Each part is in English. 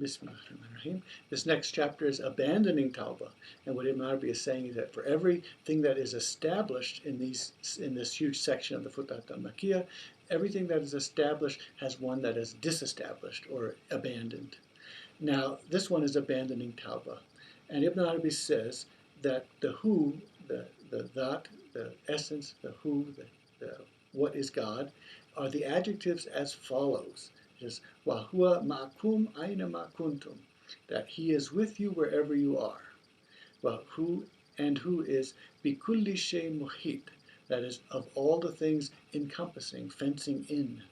Bismillahirrahmanirrahim. This next chapter is abandoning Tawbah. And what Ibn Arabi is saying is that for everything that is established in this huge section of the Futuhat al-Makkiyya, everything that is established has one that is disestablished or abandoned. Now, this one is abandoning Tawbah. And Ibn Arabi says that the who, the that, the essence, the who, the what is God, are the adjectives as follows. It is وَهُوَ مَعَكُمْ أَيْنَمَا كُنْتُمْ, that he is with you wherever you are. Well, who is بِكُلِّ شَيْءٍ مُحِيطٍ, that is, of all the things encompassing, fencing in.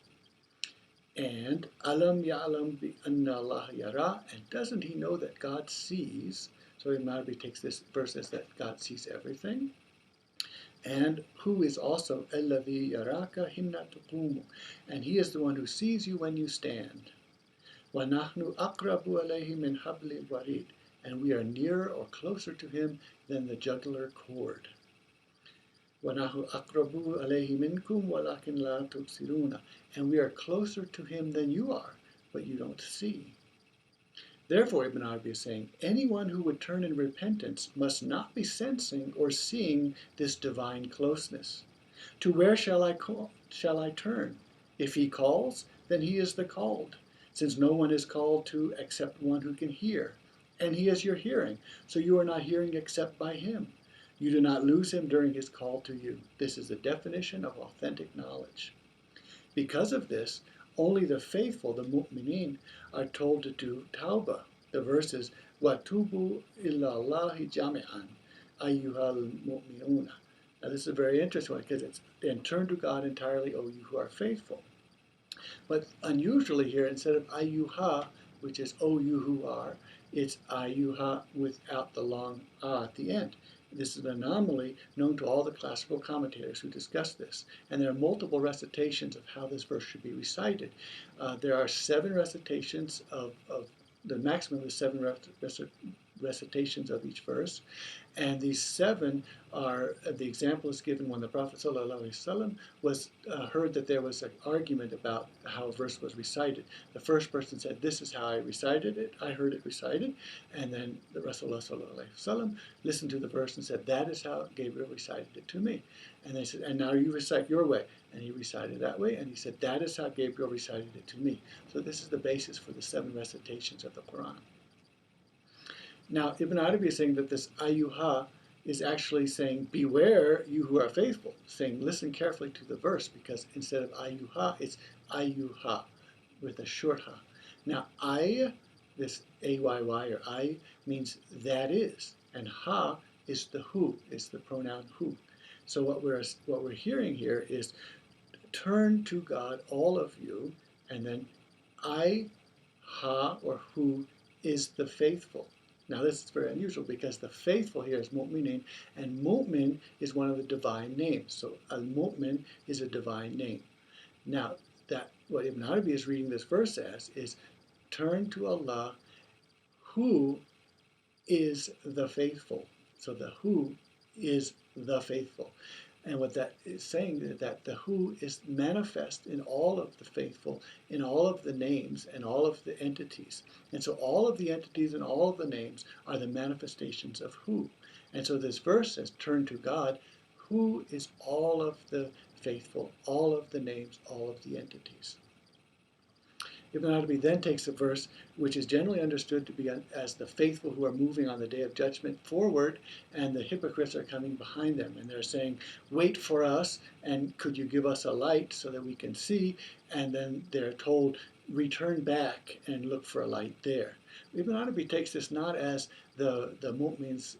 And alam ya'lam bi anna Allah yara, and doesn't he know that God sees? So Ibn Arabi takes this verse as that God sees everything. And who is also alladhi yaraka hina tuqumu, and he is the one who sees you when you stand. Wa nahnu aqrabu alayhi min hablil warid, and we are nearer or closer to him than the jugular cord. وَنَحْنُ أَقْرَبُ عَلَيْهِ مِنْكُمْ وَلَكِنْ لَا تُبْصِرُونَ, and we are closer to him than you are, but you don't see. Therefore, Ibn Arabi is saying, anyone who would turn in repentance must not be sensing or seeing this divine closeness. To where shall I turn? If he calls, then he is the called, since no one is called to except one who can hear, and he is your hearing, so you are not hearing except by him. You do not lose him during his call to you. This is the definition of authentic knowledge. Because of this, only the faithful, the mu'mineen, are told to do tawbah. The verse is, وَتُوبُوا إِلَّا اللَّهِ جَمِعًا أَيُّهَا الْمُؤْمِنُونَ. Now this is a very interesting one, because it's, and turn to God entirely, O you who are faithful. But unusually here, instead of ayyuha, which is O you who are, it's ayyuha without the long at the end. This is an anomaly known to all the classical commentators who discuss this. And there are multiple recitations of how this verse should be recited. There are 7 recitations of the maximum is 7 recitations of each verse. And these 7 are, the example is given when the Prophet ﷺ was heard that there was an argument about how a verse was recited. The first person said, this is how I recited it, I heard it recited. And then the Rasulullah ﷺ listened to the verse and said, that is how Gabriel recited it to me. And they said, and now you recite your way. And he recited that way, and he said, that is how Gabriel recited it to me. So this is the basis for the 7 recitations of the Quran. Now, Ibn Arabi is saying that this ayyuha is actually saying, beware, you who are faithful, saying, listen carefully to the verse, because instead of ayyuha, it's ayyuha, with a short ha. Now, this ayy, or I, means that is, and ha is the who, is the pronoun who. So what we're hearing here is, turn to God, all of you, and then ha, or who, is the faithful. Now this is very unusual, because the faithful here is mu'minin, and mu'min is one of the divine names. So al-mu'min is a divine name. Now, that what Ibn Arabi is reading this verse as is, turn to Allah, who is the faithful. So the who is the faithful. And what that is saying is that the who is manifest in all of the faithful, in all of the names and all of the entities. And so all of the entities and all of the names are the manifestations of who. And so this verse says, turn to God, who is all of the faithful, all of the names, all of the entities. Ibn Arabi then takes a verse which is generally understood to be as the faithful who are moving on the day of judgment forward, and the hypocrites are coming behind them, and they're saying, wait for us, and could you give us a light so that we can see? And then they're told, return back and look for a light there. Ibn Arabi takes this not as the mu'mins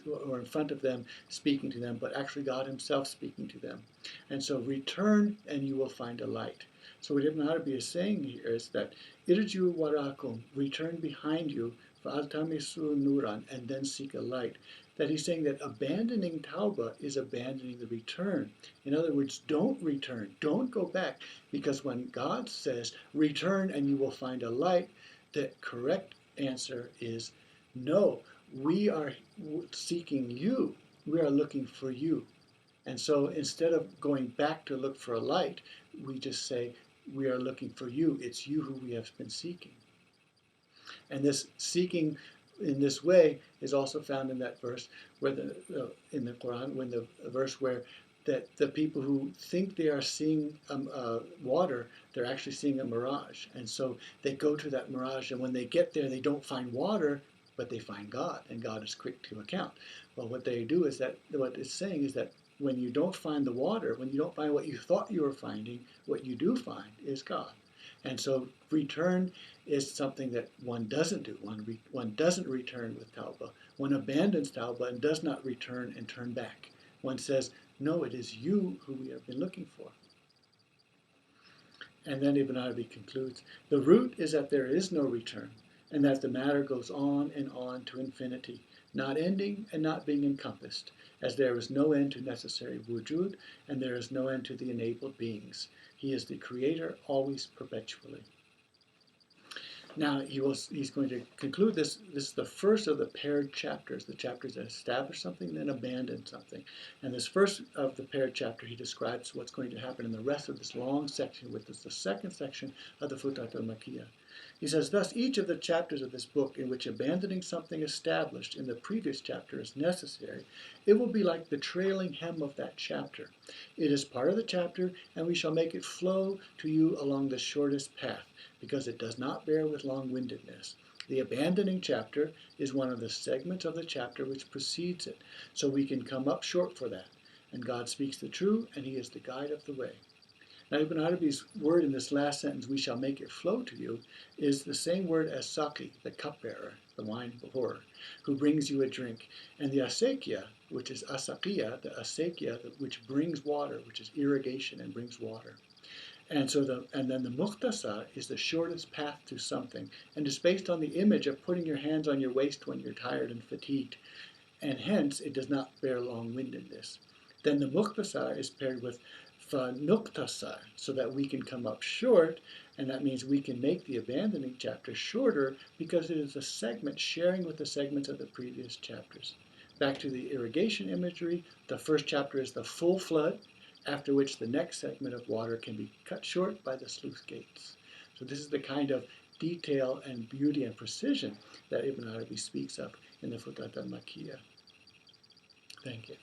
who are in front of them speaking to them, but actually God himself speaking to them. And so return and you will find a light. So what Ibn Arabi is saying here is that irju warakum, return behind you, fa'altamisu nuran, and then seek a light. That he's saying that abandoning tawbah is abandoning the return. In other words, don't return, don't go back, because when God says return and you will find a light, the correct answer is no. We are seeking you. We are looking for you. And so instead of going back to look for a light, we just say, we are looking for you. It's you who we have been seeking. And this seeking in this way is also found in that verse where in the Quran, when the verse where that the people who think they are seeing water, they're actually seeing a mirage. And so they go to that mirage, and when they get there, they don't find water, but they find God, and God is quick to account. Well, what they do is that, what it's saying is that when you don't find the water, when you don't find what you thought you were finding, what you do find is God. And so return is something that one doesn't do. One doesn't return with Tawbah. One abandons Tawbah and does not return and turn back. One says, no, it is you who we have been looking for. And then Ibn Arabi concludes, the root is that there is no return, and that the matter goes on and on to infinity, not ending and not being encompassed, as there is no end to necessary wujud, and there is no end to the enabled beings. He is the creator, always perpetually. Now he's going to conclude this. This is the first of the paired chapters, the chapters that establish something and then abandon something. And this first of the paired chapter, he describes what's going to happen in the rest of this long section, which is the second section of the Futuhat al-Makkiyya. He says, thus each of the chapters of this book in which abandoning something established in the previous chapter is necessary, it will be like the trailing hem of that chapter. It is part of the chapter, and we shall make it flow to you along the shortest path, because it does not bear with long-windedness. The abandoning chapter is one of the segments of the chapter which precedes it, so we can come up short for that. And God speaks the truth, and he is the guide of the way. Now, Ibn Arabi's word in this last sentence, we shall make it flow to you, is the same word as saki, the cupbearer, the wine pourer, who brings you a drink. And the asakiya, which is asakiya, the asakiya, which brings water, which is irrigation and brings water. And then the muqtasa is the shortest path to something, and is based on the image of putting your hands on your waist when you're tired and fatigued, and hence it does not bear long-windedness. Then the muqtasa is paired with fa-nuqtasa, so that we can come up short, and that means we can make the abandoning chapter shorter because it is a segment sharing with the segments of the previous chapters. Back to the irrigation imagery, the first chapter is the full flood, after which the next segment of water can be cut short by the sluice gates. So this is the kind of detail and beauty and precision that Ibn Arabi speaks of in the Futuhat al-Makkiyya. Thank you.